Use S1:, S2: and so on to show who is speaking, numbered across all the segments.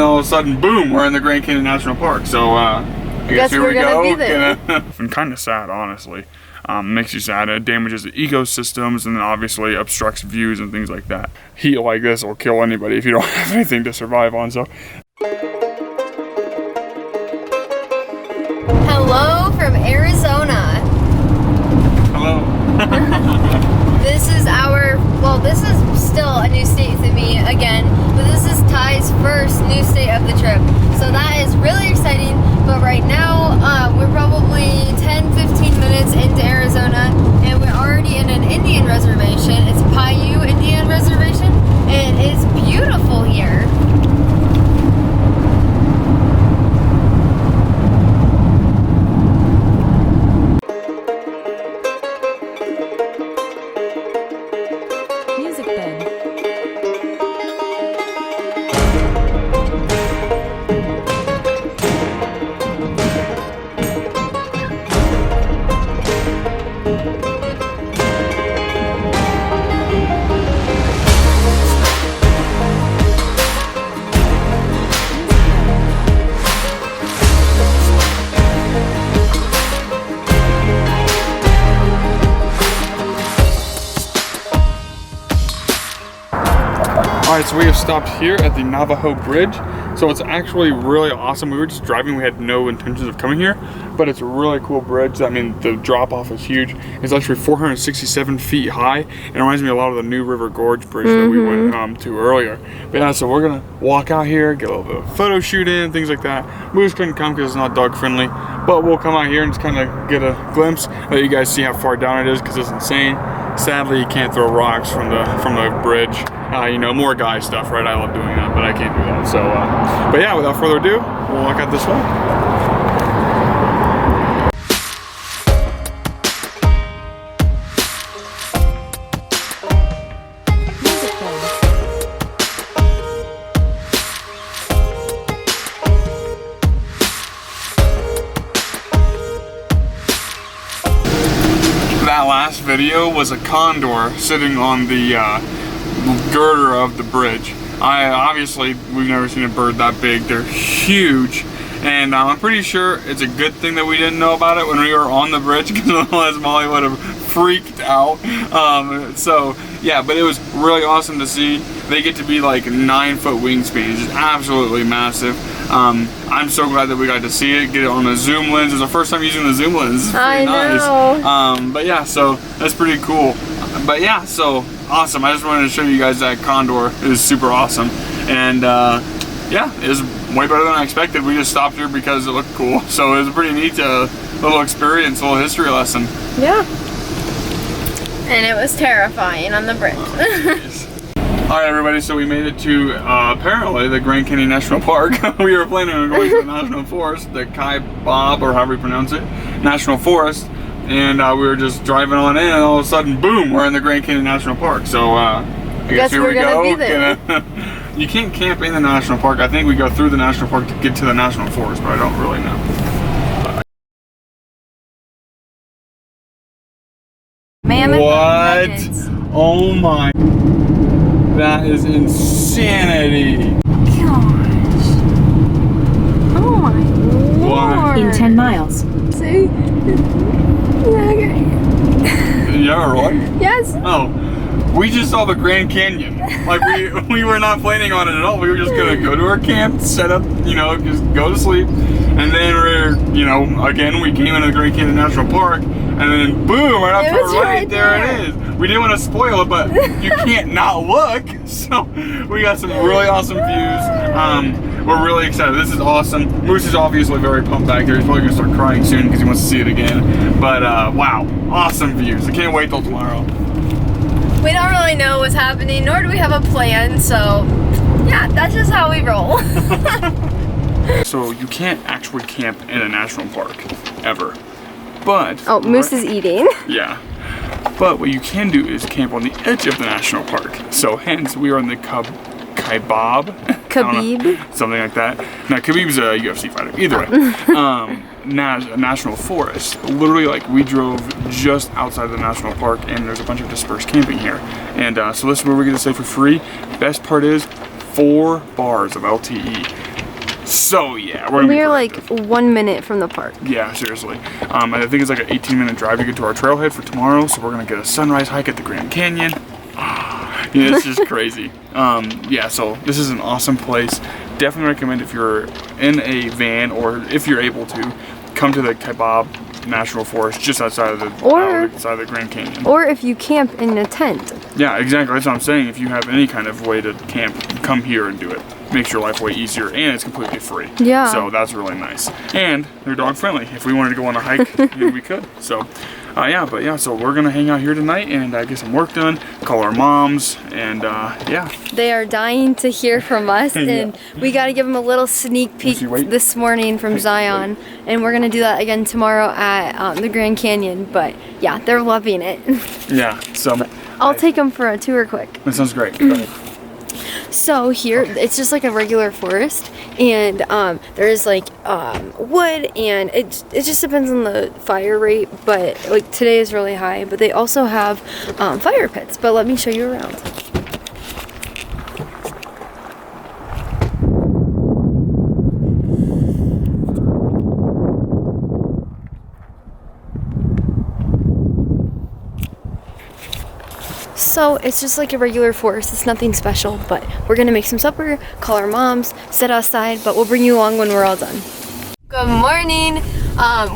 S1: all of a sudden, boom, we're in the Grand Canyon National Park. So I guess here we go.
S2: Be there.
S1: I'm kind of sad, honestly. Makes you sad. It damages the ecosystems and then obviously obstructs views and things like that. Heat like this will kill anybody if you don't have anything to survive on. So.
S2: Hello from Arizona.
S1: Hello.
S2: This is this is still a new state to me again, but this is Ty's first new state of the trip. So that is really exciting, but right now we're probably 10-15 minutes into Arizona and we're already in an Indian reservation. It's Paiute Indian Reservation and it's beautiful here.
S1: Alright, so we have stopped here at the Navajo Bridge. So it's actually really awesome. We were just driving, we had no intentions of coming here, but it's a really cool bridge. I mean, the drop off is huge. It's actually 467 feet high. It reminds me a lot of the New River Gorge Bridge that we went to earlier. But yeah, so we're gonna walk out here, get a little bit of photo shoot in, things like that. Moose couldn't come because it's not dog friendly, but we'll come out here and just kind of get a glimpse, let you guys see how far down it is because it's insane. Sadly, you can't throw rocks from the bridge. You know, more guy stuff, right? I love doing that, but I can't do that. So, but yeah, without further ado, we'll walk out this way. That last video was a condor sitting on the girder of the bridge. We've never seen a bird that big. They're huge, and I'm pretty sure it's a good thing that we didn't know about it when we were on the bridge, because otherwise Molly would have freaked out. So yeah, but it was really awesome to see. They get to be like 9-foot wingspan. It's just absolutely massive. I'm so glad that we got to see it, get it on a zoom lens. It was the first time using the zoom lens. It's pretty nice. But yeah, so that's pretty cool. But yeah, so awesome. I just wanted to show you guys that condor. It was super awesome. And yeah, it was way better than I expected. We just stopped here because it looked cool. So it was a pretty neat little experience, little history lesson. Yeah.
S2: And it was terrifying on the bridge.
S1: Alright everybody, so we made it to apparently the Grand Canyon National Park. We were planning on going to the National Forest, the Kaibab, or however you pronounce it, National Forest. And we were just driving on in, and all of a sudden, boom, we're in the Grand Canyon National Park. So I guess here we go.
S2: Be there.
S1: You can't camp in the National Park. I think we go through the National Park to get to the National Forest, but I don't really know.
S2: Mammoth
S1: what?
S2: Nuggets.
S1: Oh my. That is insanity.
S2: Gosh. Oh my Lord.
S3: In 10 miles.
S2: See?
S1: Yeah, really?
S2: Yes.
S1: Oh, we just saw the Grand Canyon. Like we were not planning on it at all. We were just gonna go to our camp, set up, you know, just go to sleep, and then again we came into the Grand Canyon National Park, and then boom, right off to the right there it is. We didn't want to spoil it, but you can't not look. So we got some really awesome views. We're really excited. This is awesome. Moose is obviously very pumped back there. He's probably gonna start crying soon because he wants to see it again. But wow, awesome views. I can't wait till tomorrow.
S2: We don't really know what's happening, nor do we have a plan, so yeah, that's just how we roll.
S1: So you can't actually camp in a national park, ever. But
S2: oh, Moose is eating.
S1: Yeah. But what you can do is camp on the edge of the national park. So hence we are in the Kaibab.
S2: Khabib?
S1: Something like that. Now Khabib's a UFC fighter. Either way. National Forest. Literally, like, we drove just outside the national park, and there's a bunch of dispersed camping here. And so this is where we get to stay for free. Best part is 4 bars of LTE. So yeah,
S2: we're like 1 minute from the park.
S1: Yeah, seriously. I think it's like an 18-minute drive to get to our trailhead for tomorrow. So we're gonna get a sunrise hike at the Grand Canyon. Yeah, it's just crazy. Yeah, so this is an awesome place. Definitely recommend if you're in a van or if you're able to come to the Kebab National Forest just outside of the Grand Canyon.
S2: Or if you camp in a tent.
S1: Yeah, exactly. That's what I'm saying. If you have any kind of way to camp, come here and do it. Makes your life way easier, and it's completely free.
S2: Yeah.
S1: So that's really nice. And they're dog friendly. If we wanted to go on a hike, we could. So, yeah, so we're gonna hang out here tonight and get some work done, call our moms, and yeah.
S2: They are dying to hear from us, and we got to give them a little sneak peek this morning from Zion, and we're gonna do that again tomorrow at the Grand Canyon. But yeah, they're loving it.
S1: Yeah. So
S2: I'll take them for a tour quick.
S1: That sounds great. Go ahead.
S2: So here, it's just like a regular forest, and there's like wood, and it just depends on the fire rate, but like today is really high. But they also have fire pits, but let me show you around. So it's just like a regular forest. It's nothing special, but we're gonna make some supper, call our moms, sit outside, but we'll bring you along when we're all done. Good morning.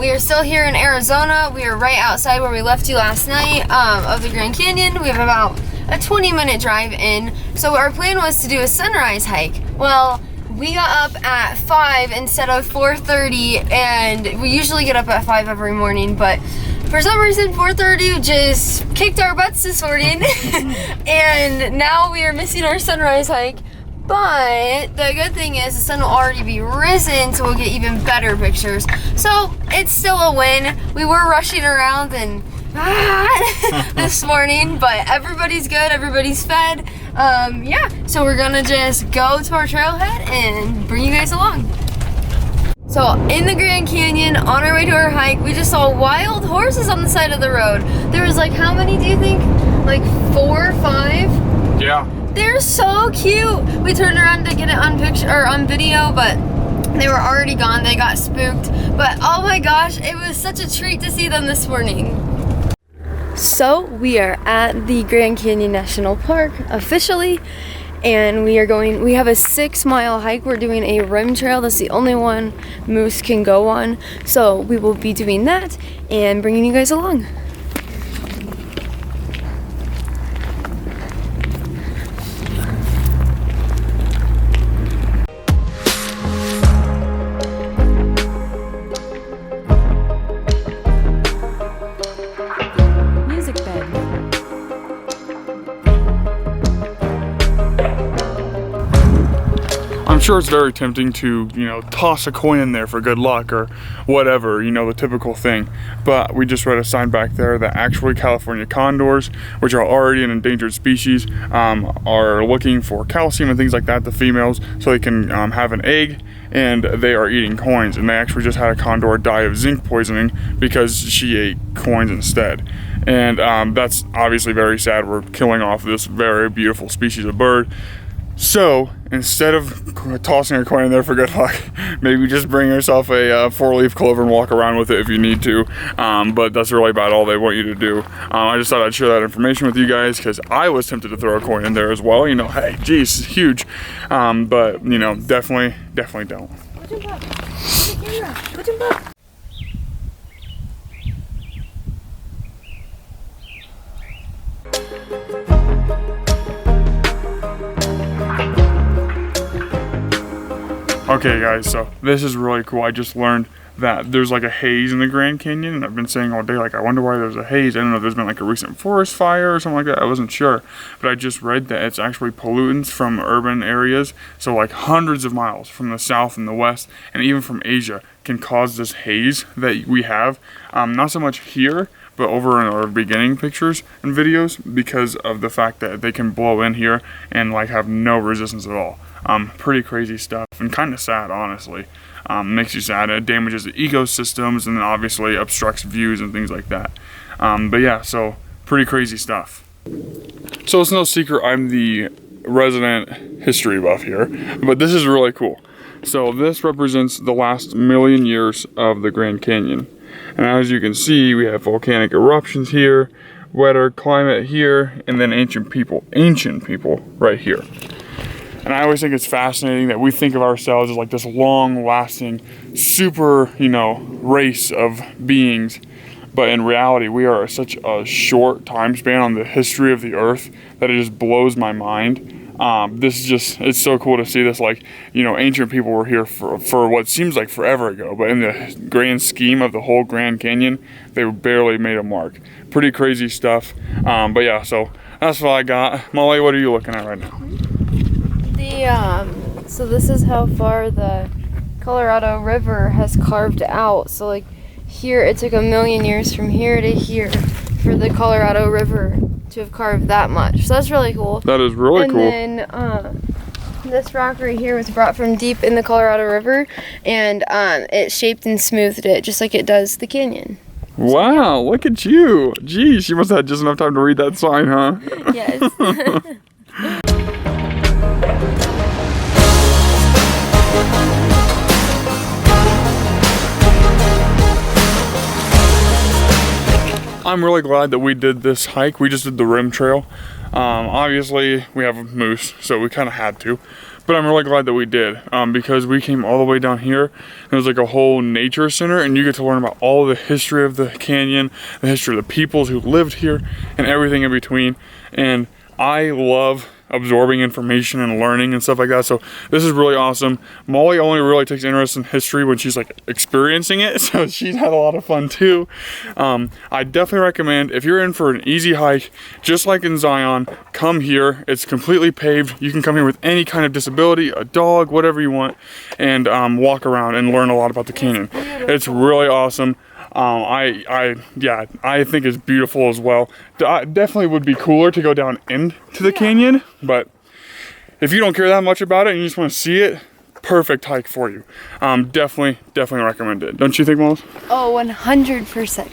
S2: We are still here in Arizona. We are right outside where we left you last night of the Grand Canyon. We have about a 20-minute drive in. So our plan was to do a sunrise hike. Well, we got up at 5 instead of 4:30, and we usually get up at 5 every morning, but for some reason 4:30 just kicked our butts this morning. And now we are missing our sunrise hike. But the good thing is the sun will already be risen, so we'll get even better pictures. So it's still a win. We were rushing around and this morning, but everybody's good, everybody's fed. Yeah, so we're gonna just go to our trailhead and bring you guys along. So in the Grand Canyon, on our way to our hike, we just saw wild horses on the side of the road. There was like, how many do you think? Like 4 or 5?
S1: Yeah.
S2: They're so cute. We turned around to get it on picture or on video, but they were already gone. They got spooked. But oh my gosh, it was such a treat to see them this morning. So we are at the Grand Canyon National Park officially, and we have a 6-mile hike. We're doing a rim trail. That's the only one moose can go on. So we will be doing that and bringing you guys along.
S1: I'm sure it's very tempting to, toss a coin in there for good luck or whatever, the typical thing. But we just read a sign back there that actually California condors, which are already an endangered species, are looking for calcium and things like that, the females, so they can have an egg, and they are eating coins. And they actually just had a condor die of zinc poisoning because she ate coins instead. And that's obviously very sad. We're killing off this very beautiful species of bird. So instead of tossing a coin in there for good luck, maybe just bring yourself a 4-leaf clover and walk around with it if you need to. But that's really about all they want you to do. I just thought I'd share that information with you guys because I was tempted to throw a coin in there as well. Hey, geez, huge. But definitely don't.
S2: Put him up. Put the camera. Put him up.
S1: Okay guys, so this is really cool. I just learned that there's like a haze in the Grand Canyon, and I've been saying all day, like, I wonder why there's a haze. I don't know if there's been like a recent forest fire or something like that. I wasn't sure, but I just read that it's actually pollutants from urban areas. So like hundreds of miles from the south and the west, and even from Asia, can cause this haze that we have. Not so much here, but over in our beginning pictures and videos, because of the fact that they can blow in here and like have no resistance at all. Pretty crazy stuff, and kind of sad, honestly. Makes you sad. It damages the ecosystems, and then obviously obstructs views and things like that. But yeah, so pretty crazy stuff. So it's no secret I'm the resident history buff here, but this is really cool. So this represents the last 1,000,000 years of the Grand Canyon. And as you can see, we have volcanic eruptions here, wetter climate here, and then ancient people right here. And I always think it's fascinating that we think of ourselves as like this long-lasting, super, race of beings. But in reality, we are such a short time span on the history of the Earth that it just blows my mind. It's so cool to see this, like, ancient people were here for what seems like forever ago, but in the grand scheme of the whole Grand Canyon, they barely made a mark. Pretty crazy stuff. But yeah, so that's what I got. Molly, what are you looking at right now?
S2: So this is how far the Colorado River has carved out. So like here, it took 1,000,000 years from here to here for the Colorado River to have carved that much. So that's really cool.
S1: That is really cool.
S2: And then this rock right here was brought from deep in the Colorado River, and it shaped and smoothed it just like it does the canyon.
S1: Wow, look at you. Geez, you must have had just enough time to read that sign, huh?
S2: Yes.
S1: I'm really glad that we did this hike. We just did the rim trail. Obviously, we have a moose, so we kind of had to. But I'm really glad that we did, because we came all the way down here. And it was like a whole nature center, and you get to learn about all the history of the canyon, the history of the peoples who lived here, and everything in between. And I love absorbing information and learning and stuff like that, so this is really awesome. Molly only really takes interest in history when she's like experiencing it, so she's had a lot of fun too. I definitely recommend, if you're in for an easy hike, just like in Zion, come here. It's completely paved. You can come here with any kind of disability, a dog, whatever you want, and walk around and learn a lot about the canyon. It's really awesome. I think it's beautiful as well. Definitely would be cooler to go down into the canyon, but if you don't care that much about it and you just want to see it, perfect hike for you. Definitely recommend it. Don't you think, Molly?
S2: Oh, 100%.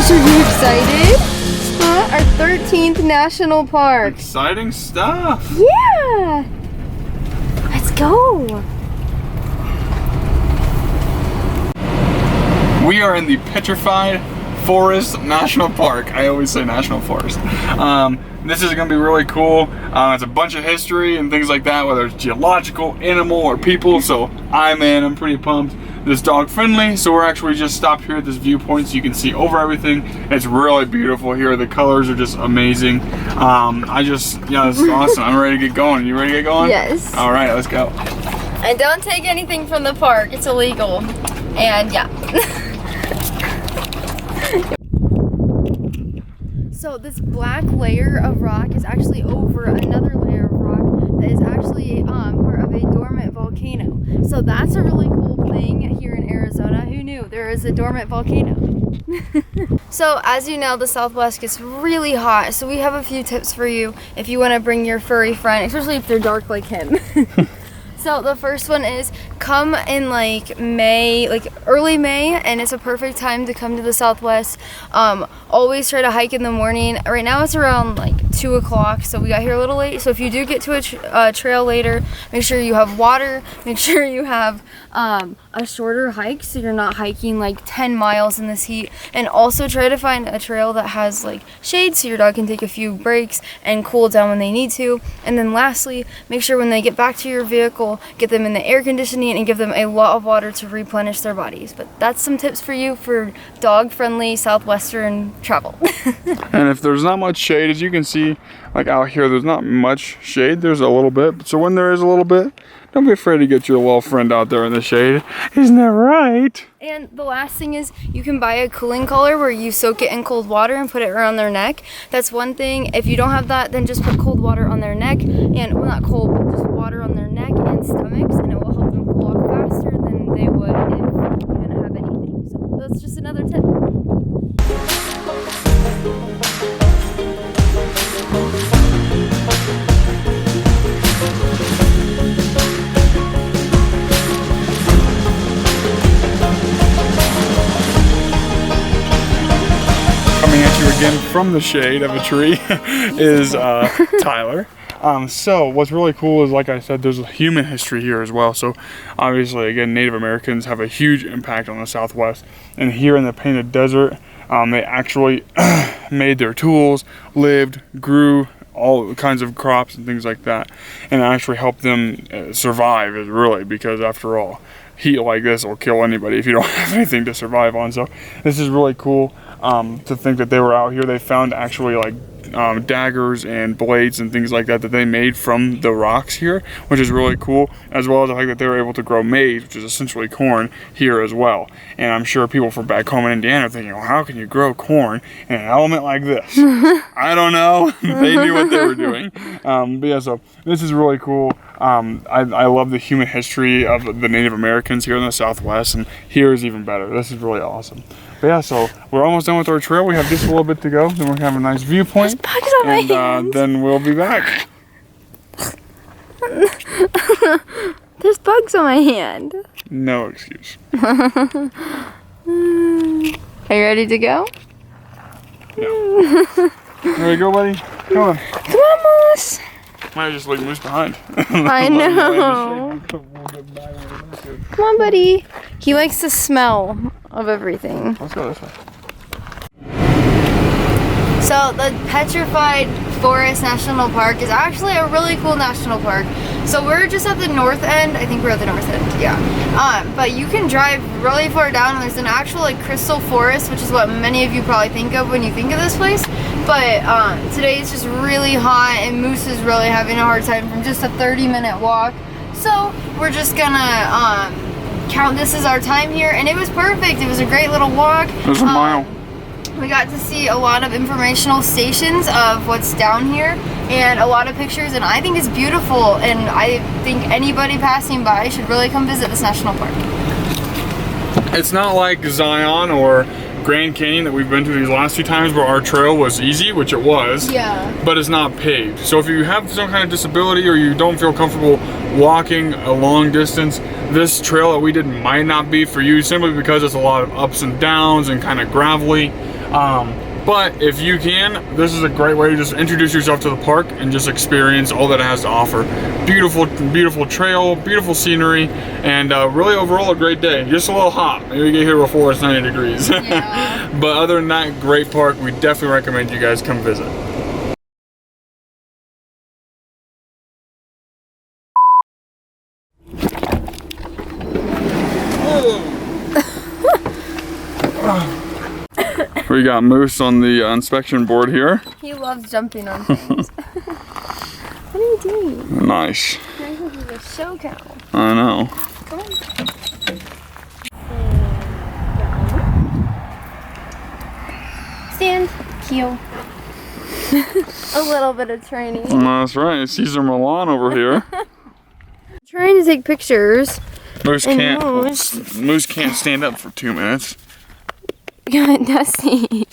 S2: Are you excited? Our 13th national park.
S1: Exciting stuff.
S2: Yeah. Let's go.
S1: We are in the Petrified Forest National Park. I always say National Forest. This is going to be really cool. It's a bunch of history and things like that, whether it's geological, animal, or people. So I'm pretty pumped. It's dog friendly, so we're actually just stopped here at this viewpoint so you can see over everything. It's really beautiful here. The colors are just amazing. This is awesome. I'm ready to get going. You ready to get going?
S2: Yes.
S1: All right, let's go.
S2: And don't take anything from the park. It's illegal. And yeah. So this black layer of rock is actually over another layer of rock that is actually part of a dormant volcano. So that's a really cool thing here in Arizona. Who knew there is a dormant volcano? So as you know, the Southwest gets really hot. So we have a few tips for you if you want to bring your furry friend, especially if they're dark like him. So the first one is come in like May, like early May, and it's a perfect time to come to the Southwest. Always try to hike in the morning. Right now it's around like 2 o'clock, so we got here a little late. So if you do get to a trail later, make sure you have water, make sure you have a shorter hike so you're not hiking like 10 miles in this heat, and also try to find a trail that has like shade so your dog can take a few breaks and cool down when they need to. And then lastly, make sure when they get back to your vehicle, get them in the air conditioning and give them a lot of water to replenish their bodies. But that's some tips for you for dog-friendly Southwestern travel.
S1: And if there's not much shade, as you can see, like out here, there's not much shade. There's a little bit. So when there is a little bit, don't be afraid to get your little friend out there in the shade. Isn't that right?
S2: And the last thing is you can buy a cooling collar where you soak it in cold water and put it around their neck. That's one thing. If you don't have that, then just put cold water on their neck, and well, not cold, but just water on their neck and stomachs, and it will help them cool off faster than they would if you didn't have anything. So that's just another tip.
S1: Again from the shade of a tree is Tyler. So what's really cool is, like I said, there's a human history here as well. So obviously, again, Native Americans have a huge impact on the Southwest, and here in the Painted Desert, they actually made their tools, lived, grew all kinds of crops and things like that, and actually helped them survive, really, because after all, heat like this will kill anybody if you don't have anything to survive on. So this is really cool to think that they were out here. They found actually like daggers and blades and things like that they made from the rocks here, which is really cool, as well as the fact that they were able to grow maize, which is essentially corn, here as well. And I'm sure people from back home in Indiana are thinking, well, how can you grow corn in an element like this? I don't know. They knew what they were doing. But yeah, so this is really cool. I love the human history of the Native Americans here in the Southwest, and here is even better. This is really awesome. But yeah, so we're almost done with our trail. We have just a little bit to go. Then we're gonna have a nice viewpoint.
S2: There's bugs on my hand.
S1: Then we'll be back.
S2: There's bugs on my hand.
S1: No excuse.
S2: Are you ready to go?
S1: Yeah. There you go, buddy. Come on.
S2: Come on, Moose.
S1: Might just leave Moose behind.
S2: I know. Come on, buddy. He likes the smell of everything.
S1: Let's go this way.
S2: So the Petrified Forest National Park is actually a really cool national park. So we're just at the north end. I think we're at the north end, yeah. But you can drive really far down, and there's an actual like crystal forest, which is what many of you probably think of when you think of this place. But today it's just really hot, and Moose is really having a hard time from just a 30-minute walk. So we're just gonna count this as our time here, and it was perfect. It was a great little walk.
S1: It was a mile.
S2: We got to see a lot of informational stations of what's down here and a lot of pictures, and I think it's beautiful, and I think anybody passing by should really come visit this national park.
S1: It's not like Zion or Grand Canyon that we've been to these last 2 times where our trail was easy, which it was,
S2: yeah,
S1: but it's not paved. So if you have some kind of disability or you don't feel comfortable walking a long distance, this trail that we did might not be for you, simply because it's a lot of ups and downs and kind of gravelly. But if you can, this is a great way to just introduce yourself to the park and just experience all that it has to offer. Beautiful, beautiful trail, beautiful scenery, and really overall a great day. Just a little hot. Maybe we get here before it's 90 degrees.
S2: Yeah.
S1: But other than that, great park. We definitely recommend you guys come visit. We got Moose on the inspection board here.
S2: He loves jumping on things. What are you doing?
S1: Nice.
S2: This is a show cow.
S1: I know.
S2: Come on. Stand. Heel. A little bit of training.
S1: That's right. Caesar Milan over here.
S2: Trying to take pictures.
S1: Moose can't stand up for 2 minutes.
S2: God, Dusty.